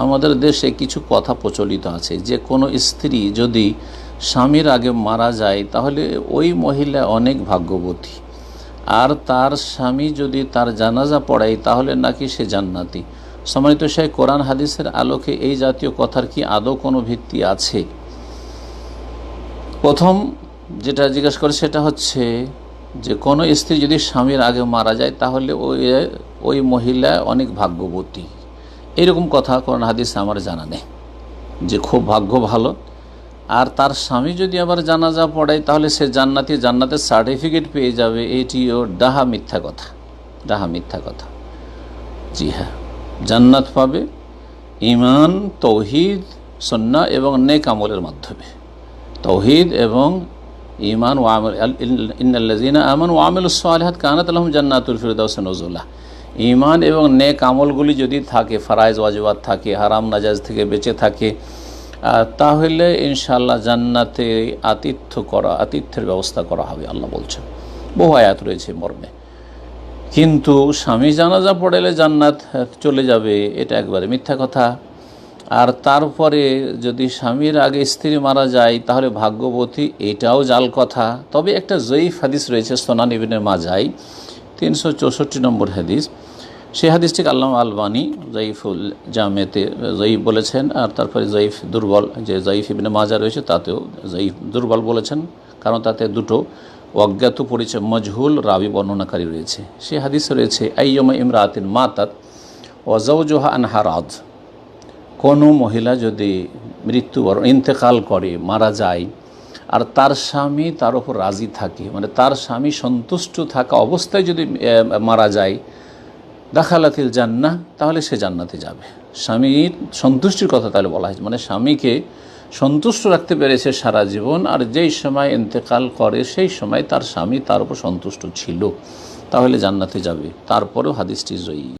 আমাদের দেশে কিছু কথা প্রচলিত আছে যে কোনো স্ত্রী যদি স্বামীর আগে মারা যায় তাহলে ওই মহিলা অনেক ভাগ্যবতী, আর তার স্বামী যদি তার জানাজা পড়ায় তাহলে নাকি সে জান্নাতি। সম্মানিত শাইখ, কোরআন হাদিসের আলোকে এই জাতীয় কথার কি আদৌ কোনো ভিত্তি আছে? প্রথম যেটা জিজ্ঞাসা করে সেটা হচ্ছে যে কোনো স্ত্রী যদি স্বামীর আগে মারা যায় তাহলে ওই মহিলা অনেক ভাগ্যবতী, এরকম কথা কোরআন হাদিসে আমার জানা নেই যে খুব ভাগ্য ভালো। আর তার স্বামী যদি আবার জানাজা পড়ায় তাহলে সে জান্নাতি, জান্নাতের সার্টিফিকেট পেয়ে যাবে, এটিও ডাহা মিথ্যা কথা, ডাহা মিথ্যা কথা। জি হ্যাঁ, জান্নাত পাবে ঈমান, তৌহিদ, সুন্নাহ এবং নেক আমলের মাধ্যমে। তৌহিদ এবং ঈমান ওয়া আমল, ইন্নাল্লাযীনা আমানু ওয়া আমিলুস সালিহাত কানাত লাহুম জান্নাতুল ফিরদাউস নুজুলা। ঈমান এবং নেক আমলগুলি যদি থাকে, ফরায়েজ ওয়াজিবাত থাকে, হারাম নাজায়েজ থেকে বেঁচে থাকে, তাহলে ইনশাআল্লাহ জান্নাতে আতিথ্যের ব্যবস্থা করা হবে, আল্লাহ বলছেন। বহু আয়াত রয়েছে মর্মে। কিন্তু স্বামী জানাজা পড়লে জান্নাত চলে যাবে, এটা একবারে মিথ্যা কথা। আর তারপরে যদি স্বামীর আগে স্ত্রী মারা যায় তাহলে ভাগ্যবতী, এটাও জাল কথা। তবে একটা জয়ীফ হাদিস রয়েছে সুনান ইবনে মাজাহ 364 নম্বর হাদিস, সেই হাদিসটিকে আল্লামা আলবানী জয়ীফুল জামেতে জয়ীফ বলেছেন। আর তারপরে জয়ীফ দুর্বল, যে জয়ীফ ইবনে মাজাহ রয়েছে তাতেও জয়ীফ দুর্বল বলেছেন, কারণ তাতে দুটো অজ্ঞাত পরিচয় মজহুল রাবি বর্ণনাকারী রয়েছে। সেই হাদিসে রয়েছে আইয়ুমা ইমরাতিন মাতাত ওয়া যাওজুহা আনহা রাদ, কোনো মহিলা যদি মৃত্যুবরণ ইন্তেকাল করে, মারা যায়, আর তার স্বামী তার উপর রাজি থাকে, মানে তার স্বামী সন্তুষ্ট থাকা অবস্থায় যদি মারা যায়, দাখালাতিল জান্নাহ, তাহলে সে জান্নাতে যাবে। স্বামীর সন্তুষ্টির কথা তাহলে বলা হয়েছে, মানে স্বামীকে সন্তুষ্ট রাখতে পেরেছে সারা জীবন, আর যেই সময় ইন্তেকাল করে সেই সময় তার স্বামী তার উপর সন্তুষ্ট ছিল, তাহলে জান্নাতে যাবে। তারপরেও হাদিসটি জয়ী।